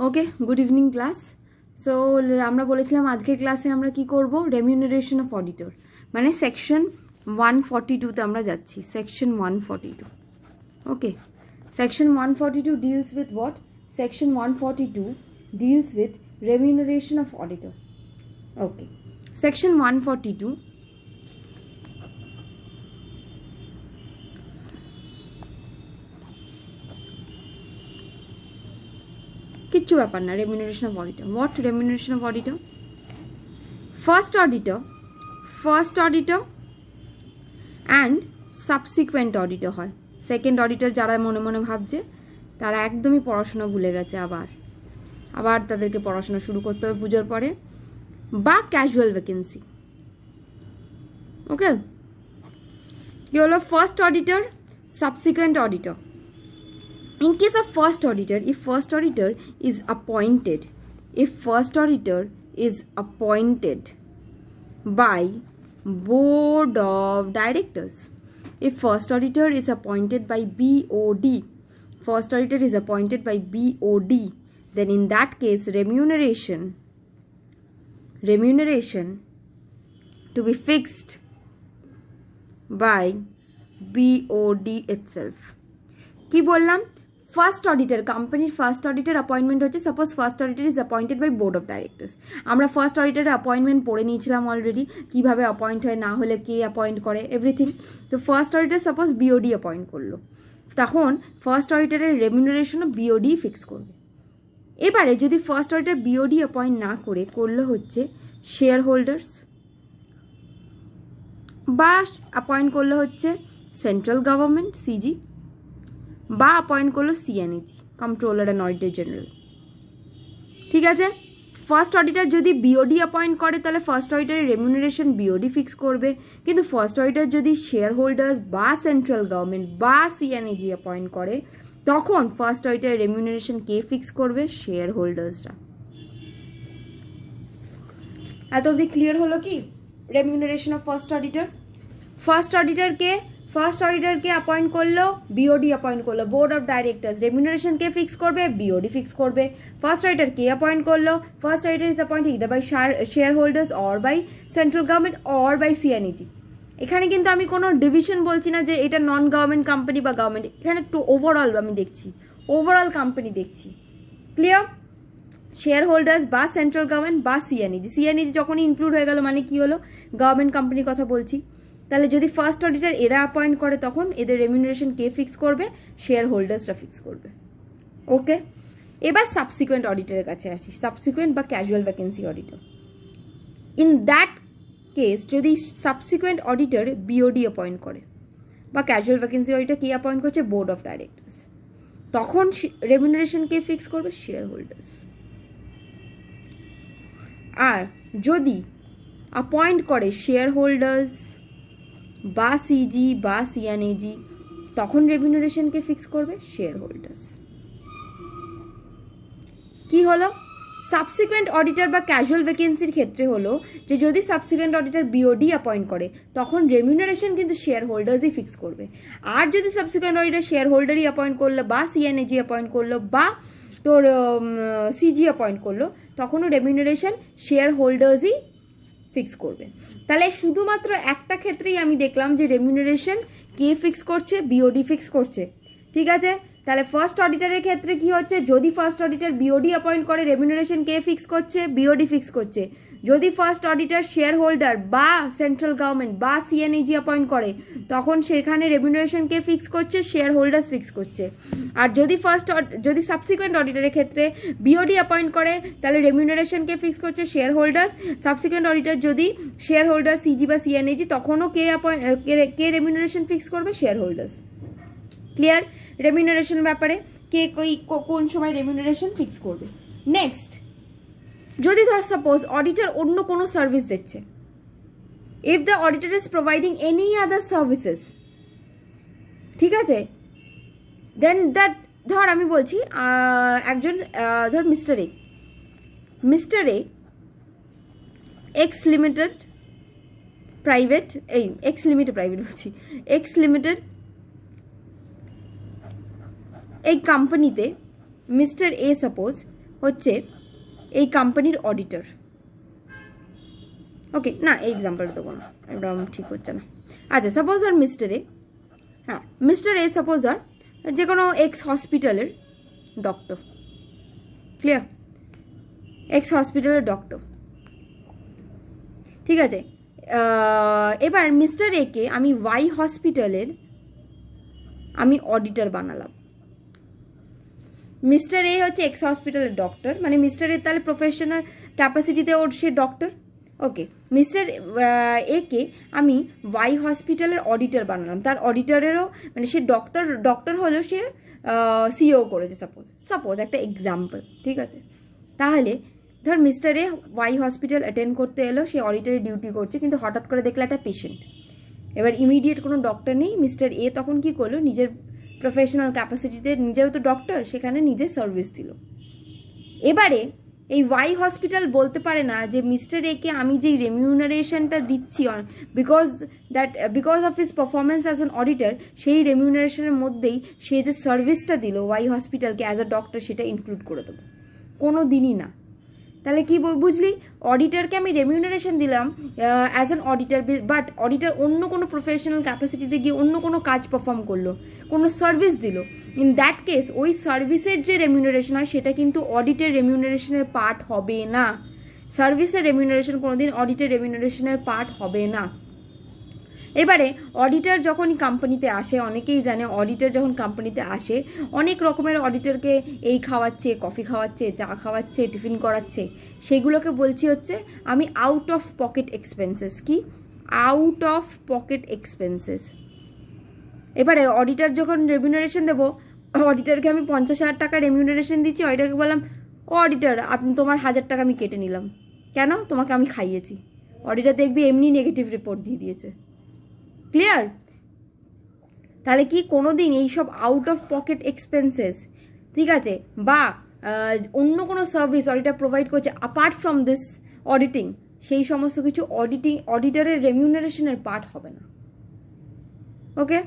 ওকে, good evening class. So আমরা বলেছিলাম আজকের ক্লাসে আমরা কি করব, রেমিউনারেশন অফ অডিটর, মানে সেকশন 142তে আমরা যাচ্ছি। Section 142, okay. Section 142 deals with what? Section 142 deals with remuneration of auditor. Okay, section 142 কিচ্ছু ব্যাপার না। Remuneration of auditor, what remuneration of auditor? First auditor and subsequent auditor হয়। সেকেন্ড অডিটর যারা মনে মনে ভাবছে তারা একদমই পড়াশোনা ভুলে গেছে, আবার তাদেরকে পড়াশোনা শুরু করতে হবে পুজোর পরে। বা ক্যাজুয়াল ভ্যাকেন্সি, ওকে। কি হলো? First auditor, subsequent auditor. In case of first auditor, if first auditor is appointed by board of directors, if first auditor is appointed by BOD, then in that case remuneration to be fixed by BOD itself. কি বললাম? First auditor, কোম্পানির first auditor appointment হচ্ছে, suppose first auditor is appointed by board of directors. আমরা first অডিটরের appointment পড়ে নিয়েছিলাম already, কীভাবে appoint হয়, না হলে কে অ্যাপয়েন্ট করে, এভরিথিং। তো first auditor suppose BOD appoint করলো, তখন ফার্স্ট অডিটরের রেমিউনারেশনও বিওডি ফিক্স করবে। এবারে যদি ফার্স্ট অডিটর বিওডি অ্যাপয়েন্ট না করে করলো হচ্ছে শেয়ার হোল্ডার্স, বা অ্যাপয়েন্ট করলো হচ্ছে সেন্ট্রাল গভর্নমেন্ট সিজি, বা অ্যাপয়েন্ট করলো CNEG, controller and auditor general. ঠিক আছে? ফার্স্ট অডিটর যদি বিওডি অ্যাপয়েন্ট করে তাহলে ফার্স্ট অডিটরের রেমিউনারেশন বিওডি ফিক্স করবে, কিন্তু ফার্স্ট অডিটর যদি শেয়ার হোল্ডার্স বা সেন্ট্রাল গভর্নমেন্ট বা সিএনইজি অ্যাপয়েন্ট করে তখন ফার্স্ট অডিটরের রেমিউনারেশন কে ফিক্স করবে? শেয়ার হোল্ডার্সরা। এত অবধি ক্লিয়ার হলো কি remuneration of first auditor? First অডিটরকে অ্যাপয়েন্ট করলো, বিওডি অ্যাপয়েন্ট করলো, বোর্ড অফ ডাইরেক্টর্স। রেমিউনারেশন কে ফিক্স করবে? বিওডি ফিক্স করবে। ফার্স্ট অডিটর কে অ্যাপয়েন্ট করলো? First auditor is appointed either by shareholders or by central government or by CNEG. এখানে কিন্তু আমি কোনো ডিভিশন বলছি না যে এটা নন গভর্নমেন্ট কোম্পানি বা গভর্নমেন্ট, এখানে একটু ওভারঅল আমি দেখছি, ওভারঅল কোম্পানি দেখছি। ক্লিয়ার? শেয়ার হোল্ডার্স বা সেন্ট্রাল গভর্নমেন্ট বা সিএনইজি যখনই ইনক্লুড হয়ে গেল মানে কি হলো? গভর্নমেন্ট কোম্পানির কথা বলছি। তাহলে যদি ফার্স্ট অডিটর এরা অ্যাপয়েন্ট করে তখন এদের রেমিউনারেশন কে ফিক্স করবে? শেয়ার হোল্ডার্সরা ফিক্স করবে। ওকে, এবার সাবসিকুয়েন্ট অডিটরের কাছে আসি, সাবসিকুয়েন্ট বা casual vacancy auditor. In that case যদি সাবসিকুয়েন্ট অডিটর বিওডি অ্যাপয়েন্ট করে বা ক্যাজুয়াল ভ্যাকেন্সি অডিটর কে অ্যাপয়েন্ট করছে? বোর্ড অফ ডাইরেক্টর্স, তখন রেমিউনারেশন কে ফিক্স করবে? Share holders. আর যদি অ্যাপয়েন্ট করে শেয়ার হোল্ডার্স বা সিজি বা সিএনইজি তখন রেমিউনারেশনকে ফিক্স করবে? Share holders. কি হলো? সাবসিকুয়েন্ট অডিটর বা ক্যাজুয়াল ভ্যাকেন্সির ক্ষেত্রে হলো যে যদি সাবসিকুয়েন্ট অডিটর বিওডি অ্যাপয়েন্ট করে তখন রেমিউনারেশন কিন্তু শেয়ার হোল্ডার্সই ফিক্স করবে। আর যদি সাবসিকুয়েন্ট অডিটর শেয়ার হোল্ডারই অ্যাপয়েন্ট করলো বা সিএনইজি অ্যাপয়েন্ট করলো বা তোর সিজি অ্যাপয়েন্ট করলো তখনও রেমিউনারেশন শেয়ার হোল্ডার্সই ফিক্স করবে। তাহলে শুধুমাত্র একটা ক্ষেত্রেই আমি দেখলাম যে রেমিউনারেশন কে ফিক্স করছে? বিওডি ফিক্স করছে। ঠিক আছে? তাহলে ফার্স্ট অডিটরের ক্ষেত্রে কি হচ্ছে? যদি ফার্স্ট অডিটর বিওডি অ্যাপয়েন্ট করে রেমিউনারেশন কে ফিক্স করছে? বিওডি ফিক্স করছে। যদি ফার্স্ট অডিটর শেয়ার হোল্ডার বা সেন্ট্রাল গভর্নমেন্ট বা সিএনইজি অ্যাপয়েন্ট করে তখন সেখানে রেমিউনারেশন কে ফিক্স করছে? শেয়ার হোল্ডার্স ফিক্স করছে। আর যদি সাবসিকুয়েন্ট অডিটরের ক্ষেত্রে বিওডি অ্যাপয়েন্ট করে তাহলে রেমিউনারেশন কে ফিক্স করছে? Share holders. সাবসিকুয়েন্ট অডিটর যদি শেয়ার হোল্ডার সিজি বা সিএনইজি তখনও কে রেমিউনারেশন ফিক্স করবে? Share holders. ক্লিয়ার? রেমিউনারেশন ব্যাপারে কে কোন সময় রেমিউনারেশন ফিক্স করবে। নেক্সট, যদি ধর সাপোজ অডিটর অন্য কোনো সার্ভিস দিচ্ছে, if the auditor is providing any other services, ঠিক আছে, দেন দ্যাট, ধর আমি বলছি একজন ধর মিস্টার এ এক্স লিমিটেড প্রাইভেট এই কোম্পানিতে মিস্টার এ সাপোজ হচ্ছে এই কোম্পানির অডিটর। ওকে, না এই এক্সাম্পলটা দেবো না, একদম ঠিক হচ্ছে না। আচ্ছা, সাপোজ আর মিস্টার এ, হ্যাঁ মিস্টার এ সাপোজ আর যে কোনো এক্স হসপিটালের ডক্টর, ক্লিয়ার, এক্স হসপিটালের ডক্টর, ঠিক আছে। এবার মিস্টার এ কে আমি ওয়াই হসপিটালের আমি অডিটর বানালাম। মিস্টার এ হচ্ছে এক্স হসপিটালের ডক্টর, মানে মিস্টার এ তাহলে প্রফেশনাল ক্যাপাসিটিতে ওর সে ডক্টর। ওকে, মিস্টার এ কে আমি ওয়াই হসপিটালের অডিটর বানালাম, তার অডিটরেরও মানে সে ডক্টর হলেও সে সিও করেছে, সাপোজ একটা এক্সাম্পল, ঠিক আছে। তাহলে ধর mister A Y hospital attend করতে এলো, সে অডিটরের ডিউটি করছে, কিন্তু হঠাৎ করে দেখলো একটা পেশেন্ট। এবার ইমিডিয়েট কোনো ডক্টর নেই, মিস্টার এ তখন কি করলো, নিজের প্রফেশনাল ক্যাপাসিটিতে, নিজেও তো ডক্টর, সেখানে নিজে সার্ভিস দিল। এবারে এই ওয়াই হসপিটাল বলতে পারে না যে মিস্টার এ কে আমি যেই রেমিউনারেশনটা দিচ্ছি because of his performance as an auditor, সেই রেমিউনারেশনের মধ্যেই সে যে সার্ভিসটা দিল ওয়াই হসপিটালকে অ্যাজ আ ডক্টর, সেটা ইনক্লুড করে দেবো, কোনো দিনই না। তাহলে কি বুঝলি, অডিটরকে আমি রেমিউনারেশন দিলাম as an auditor, but auditor অন্য কোনো প্রফেশনাল ক্যাপাসিটিতে গিয়ে অন্য কোনো কাজ পারফর্ম করলো, কোনো সার্ভিস দিল, ইন দ্যাট কেস ওই সার্ভিসের যে রেমিউনারেশন হয় সেটা কিন্তু অডিটের রেমিউনারেশনের পার্ট হবে না। সার্ভিসের রেমিউনারেশন কোনোদিন অডিটের রেমিউনারেশনের পার্ট হবে না। এবারে অডিটর যখনই কোম্পানিতে আসে, অনেকেই জানে অডিটর যখন কোম্পানিতে আসে অনেক রকমের অডিটরকে এই খাওয়াচ্ছে, কফি খাওয়াচ্ছে, চা খাওয়াচ্ছে, টিফিন করাচ্ছে, সেগুলোকে বলছি হচ্ছে আমি আউট অফ পকেট এক্সপেন্সেস। কি আউট অফ পকেট এক্সপেন্সেস? এবারে অডিটর যখন রেমিউনারেশন দেবো, অডিটরকে আমি 50,000 টাকা রেমিউনারেশন দিচ্ছি, অডিটরকে বললাম ও অডিটর আপনি তোমার 1,000 টাকা আমি কেটে নিলাম, কেন? তোমাকে আমি খাইয়েছি। অডিটর দেখবি এমনি নেগেটিভ রিপোর্ট দিয়ে দিয়েছে, ক্লিয়ার? তাহলে কি কোনোদিন এইসব আউট অফ পকেট এক্সপেন্সেস, ঠিক আছে, বা অন্য কোনো সার্ভিস অডিটর প্রোভাইড করছে অ্যাপার্ট ফ্রম দিস অডিটিং, সেই সমস্ত কিছু অডিটরের রেমিউনারেশনের পার্ট হবে না। ওকে,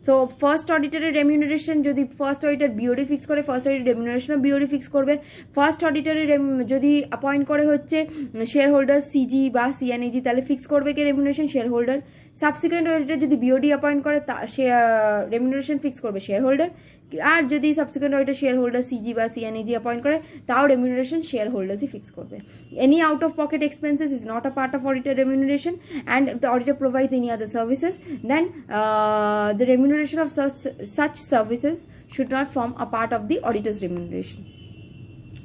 সো ফার্স্ট অডিটরের রেমিউনারেশন যদি ফার্স্ট অডিটর বিওডি ফিক্স করে, ফার্স্ট অডিটর রেমিউনারেশনও বিওডি ফিক্স করবে। ফার্স্ট অডিটরের যদি অ্যাপয়েন্ট করে হচ্ছে শেয়ার হোল্ডার সিজি বা সিএনএজি, তাহলে ফিক্স করবে কি remuneration? Share holder. Subsequent auditor যদি বিওডি অ্যাপয়েন্ট করে সে রেমিউনারেশন ফিক্স করবে শেয়ার হোল্ডার, আর যদি subsequent auditor share holder CG বা সিএনএজি অ্যাপয়েন্ট করে তাও রেমিউনারেশন শেয়ার হোল্ডার্সই ফিক্স করবে। Any out of pocket expenses is not a part of auditor remuneration, and if the auditor provides any other services, then the remuneration of such services should not form a part of the auditor's remuneration.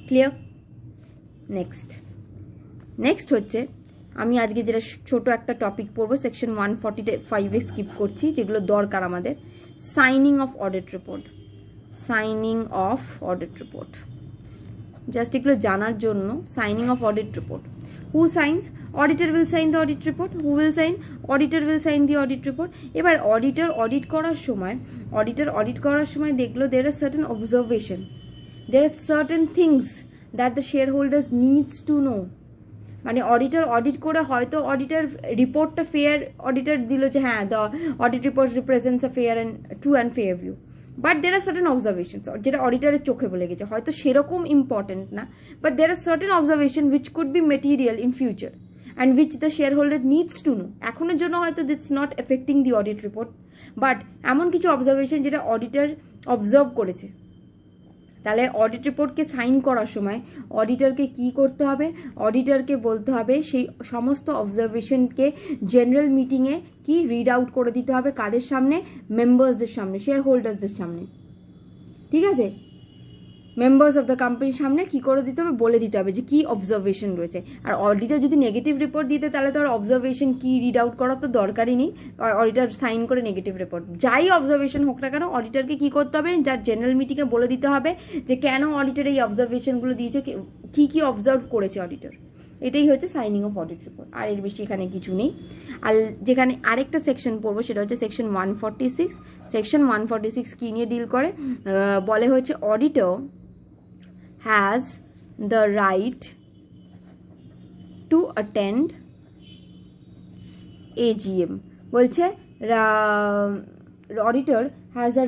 Clear? Next হচ্ছে আমি আজকে যেটা ছোট একটা topic পড়বো, section 145 skip করছি, যেগুলো দরকার আমাদের। Signing off audit report, just এগুলো জানার জন্য। Signing off audit report, who signs? Auditor will sign the audit report. Who will sign? Auditor will sign the audit report. এবার অডিটর অডিট করার সময় দেখলো there are certain observation, there are certain things that the shareholders needs to know. মানে auditor audit করে হয়তো auditor রিপোর্টটা fair, auditor দিল যে হ্যাঁ the audit report represents a fair and true and fair view, but there are certain observations যেটা অডিটরের চোখে বলে গেছে, হয়তো সেরকম ইম্পর্টেন্ট না, but there are certain observation which could be material in future and which the share holder needs to know. এখনের জন্য হয়তো দিটস not affecting the audit report, but এমন কিছু অবজারভেশন যেটা অডিটর অবজার্ভ করেছে। তাহলে অডিট রিপোর্টকে সাইন করার সময় অডিটরকে কি করতে হবে? অডিটরকে বলতে হবে সেই সমস্ত অবজারভেশনকে জেনারেল মিটিংয়ে কি রিড আউট করে দিতে হবে, কাদের সামনে? মেম্বার্সদের সামনে, শেয়ার হোল্ডার্সদের সামনে, ঠিক আছে, মেম্বার্স অফ দ্য কোম্পানির সামনে কি করে দিতে হবে? বলে দিতে হবে যে কি অবজারভেশন রয়েছে। আর অডিটর যদি নেগেটিভ রিপোর্ট দিতে, তাহলে তো আর অবজারভেশন কি রিড আউট করার তো দরকারই নেই, অডিটর সাইন করে নেগেটিভ রিপোর্ট, যাই অবজারভেশন হোক না কেন অডিটরকে কি করতে হবে? যার জেনারেল মিটিংয়ে বলে দিতে হবে যে কেন অডিটর এই অবজারভেশনগুলো দিয়েছে, কি অবজার্ভ করেছে অডিটর। এটাই হচ্ছে সাইনিং অফ অডিট রিপোর্ট, আর এর বেশি এখানে কিছু নেই। আর যেখানে আরেকটা সেকশন পড়বো সেটা হচ্ছে সেকশন 146। সেকশন 146 কি নিয়ে ডিল করে? বলে হচ্ছে auditor has the right to attend AGM. বলছে auditor has the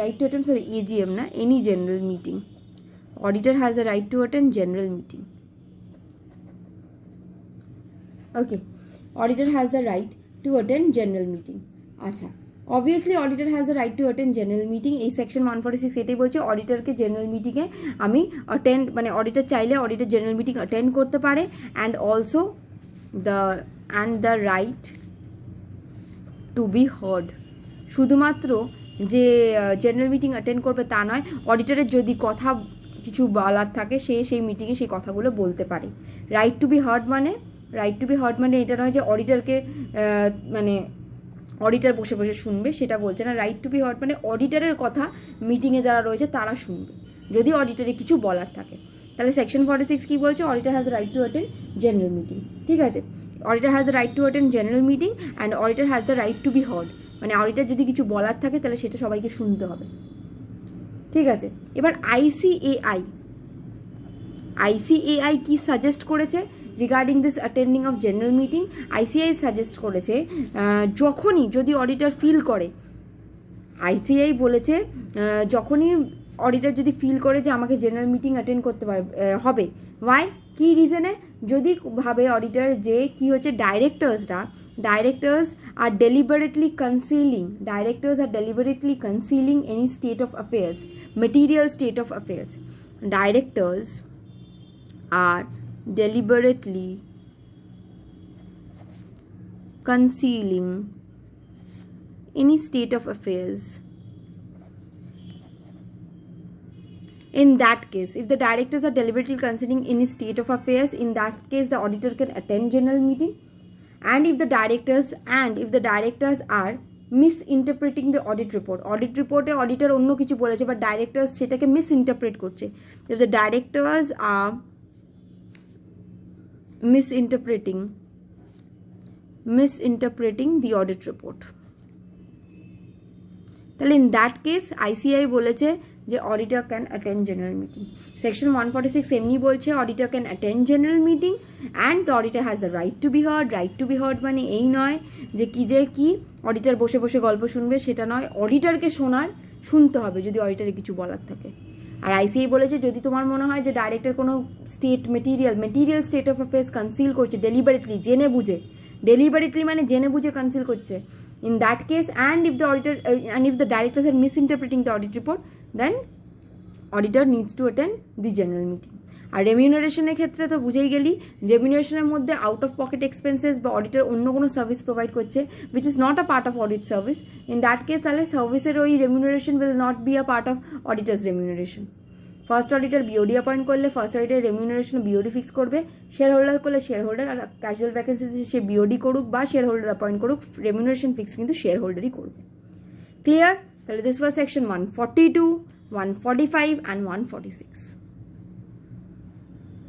right to attend AGM না, any general meeting. Auditor has a right to attend general meeting. Okay, auditor has the right to attend general meeting. আচ্ছা, obviously auditor has the right to attend general meeting. এই section 146 এটাই বলছে অডিটরকে general মিটিংয়ে আমি attend, মানে auditor চাইলে auditor general meeting attend করতে পারে, and also the right to be heard. শুধুমাত্র যে জেনারেল মিটিং অ্যাটেন্ড করবে তা নয়, অডিটরের যদি কথা কিছু বলার থাকে সে সেই মিটিংয়ে সেই কথাগুলো বলতে পারে। রাইট টু বি হার্ড মানে এটা নয় যে অডিটরকে মানে অডিটর বসে বসে শুনবে, সেটা বলছে না। রাইট টু বি হার্ড মানে অডিটরের কথা মিটিংয়ে যারা রয়েছে তারা শুনবে যদি অডিটরে কিছু বলার থাকে। তাহলে সেকশন 46 কি বলছে? Auditor has right to attend general meeting. ঠিক আছে, auditor has the right to attend general meeting and auditor has the right to be heard, মানে অডিটর যদি কিছু বলার থাকে তাহলে সেটা সবাইকে শুনতে হবে। ঠিক আছে, এবার আইসিএআই কি সাজেস্ট করেছে regarding this attending of general meeting? ICI suggest করেছে যখনই যদি অডিটর ফিল করে, আইসিআই বলেছে যখনই অডিটর যদি ফিল করে যে আমাকে জেনারেল মিটিং অ্যাটেন্ড করতে হবে, ওয়াই, কি রিজনে? যদি ভাবে অডিটর যে কি হচ্ছে directors are deliberately concealing any state of affairs, material state of affairs. Directors are deliberately concealing any state of affairs. In that case, if the directors are deliberately concealing any state of affairs, in that case the auditor can attend general meeting. And if the directors are misinterpreting the audit report, auditor অন্য কিছু বলেছে but directors সেটাকে misinterpret করছে, if the directors are misinterpreting the audit report, তাহলে in that case ICAI বলেছে যে auditor can attend general meeting. Section 146 এমনি বলছে auditor can attend general meeting and the auditor has the right to be heard. Right to be heard মানে এই নয় যে কি অডিটর বসে বসে গল্প শুনবে, সেটা নয়, অডিটরকে শুনতে হবে যদি অডিটরে কিছু বলার থাকে। আর আইসিআই বলেছে যদি তোমার মনে হয় যে ডাইরেক্টর কোনো material state of affairs conceal করছে ডেলিবারেটলি মানে জেনে বুঝে কনসিল করছে, in that case and if the directors are misinterpreting the audit report, then auditor needs to attend the general meeting. আর রেমিউনারেশনের ক্ষেত্রে তো বুঝেই গেলি, রেমিউনারেশনের মধ্যে আউট অফ পকেট এক্সপেন্সেস বা অডিটর অন্য কোনো সার্ভিস প্রোভাইড করছে which is not a part of audit service, in that case তাহলে সার্ভিসের ওই remuneration will not be a part of auditor's remuneration. First auditor BOD appoint করলে first auditor remuneration BOD fix করবে, share holder করলে share holder, আর casual ভ্যাকেন্সিতে সে BOD করুক বা শেয়ার হোল্ডার অ্যাপয়েন্ট করুক, রেমিউনারেশন ফিক্স কিন্তু শেয়ার হোল্ডারই করবে। ক্লিয়ার? তাহলে দিস ওয়াজ সেকশন 142, 145 and 146.